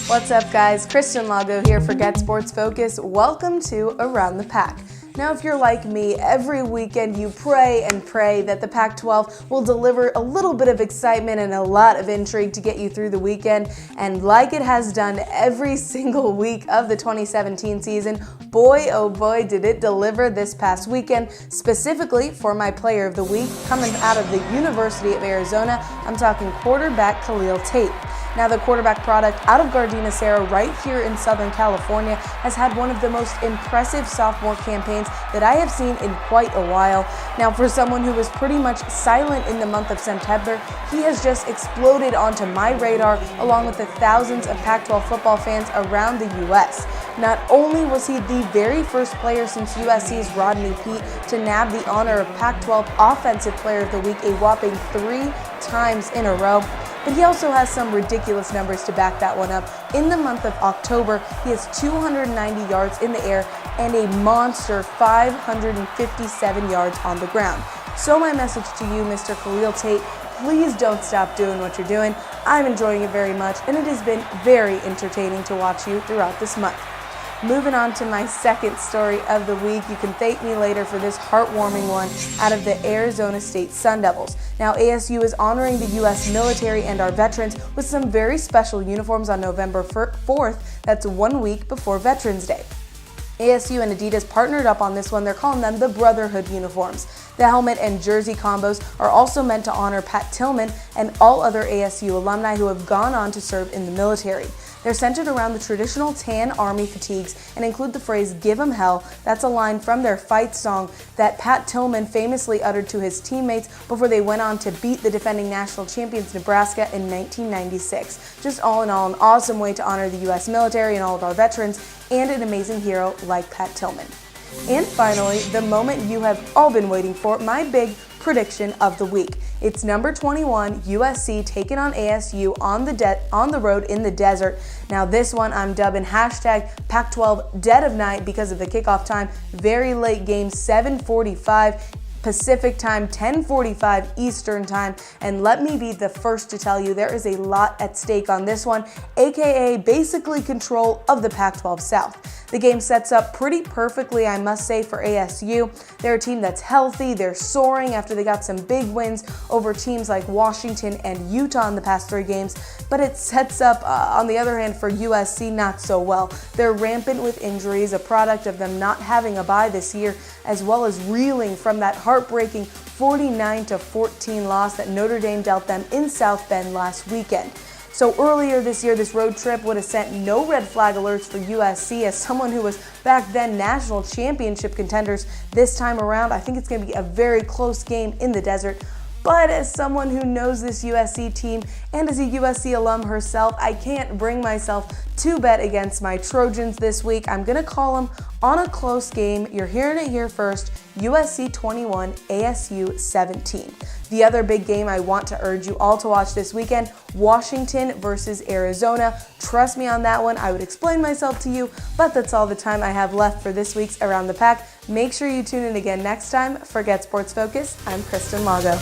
What's up, guys? Kristen Lago here for Get Sports Focus. Welcome to Around the Pac. Now, if you're like me, every weekend you pray and pray that the Pac-12 will deliver a little bit of excitement and a lot of intrigue to get you through the weekend. And like it has done every single week of the 2017 season, boy, oh boy, did it deliver this past weekend, specifically for my player of the week, coming out of the University of Arizona. I'm talking quarterback Khalil Tate. Now, the quarterback product out of Gardena Serra right here in Southern California has had one of the most impressive sophomore campaigns that I have seen in quite a while. Now, for someone who was pretty much silent in the month of September, he has just exploded onto my radar along with the thousands of Pac-12 football fans around the U.S. Not only was he the very first player since USC's Rodney Peete to nab the honor of Pac-12 Offensive Player of the Week a whopping 3 times in a row, but he also has some ridiculous numbers to back that one up. In the month of October, he has 290 yards in the air and a monster 557 yards on the ground. So my message to you, Mr. Khalil Tate, please don't stop doing what you're doing. I'm enjoying it very much, and it has been very entertaining to watch you throughout this month. Moving on to my second story of the week, you can thank me later for this heartwarming one out of the Arizona State Sundevils. Now, ASU is honoring the U.S. military and our veterans with some very special uniforms on November 4th. That's 1 week before Veterans Day. ASU and Adidas partnered up on this one. They're calling them the Brotherhood uniforms. The helmet and jersey combos are also meant to honor Pat Tillman and all other ASU alumni who have gone on to serve in the military. They're centered around the traditional tan Army fatigues and include the phrase, "Give 'em hell." That's a line from their fight song that Pat Tillman famously uttered to his teammates before they went on to beat the defending national champions Nebraska in 1996. Just all in all, an awesome way to honor the U.S. military and all of our veterans and an amazing hero like Pat Tillman. And finally, the moment you have all been waiting for, my big prediction of the week. It's number 21, USC taking on ASU on the road in the desert. Now this one I'm dubbing hashtag Pac-12 dead of night because of the kickoff time. Very late game, 7:45 Pacific time, 10:45 Eastern time, and let me be the first to tell you there is a lot at stake on this one, aka basically control of the Pac-12 South. The game sets up pretty perfectly, I must say, for ASU. They're a team that's healthy, they're soaring after they got some big wins over teams like Washington and Utah in the past 3 games, but it sets up, on the other hand, for USC not so well. They're rampant with injuries, a product of them not having a bye this year, as well as reeling from that heartbreaking 49-14 loss that Notre Dame dealt them in South Bend last weekend. So earlier this year, this road trip would have sent no red flag alerts for USC. As someone who was back then national championship contenders, this time around, I think it's going to be a very close game in the desert. But as someone who knows this USC team and as a USC alum herself, I can't bring myself to bet against my Trojans this week. I'm going to call them on a close game. You're hearing it here first, USC 21, ASU 17. The other big game I want to urge you all to watch this weekend, Washington versus Arizona. Trust me on that one. I would explain myself to you, but that's all the time I have left for this week's Around the Pac. Make sure you tune in again next time. For Get Sports Focus, I'm Kristen Lago.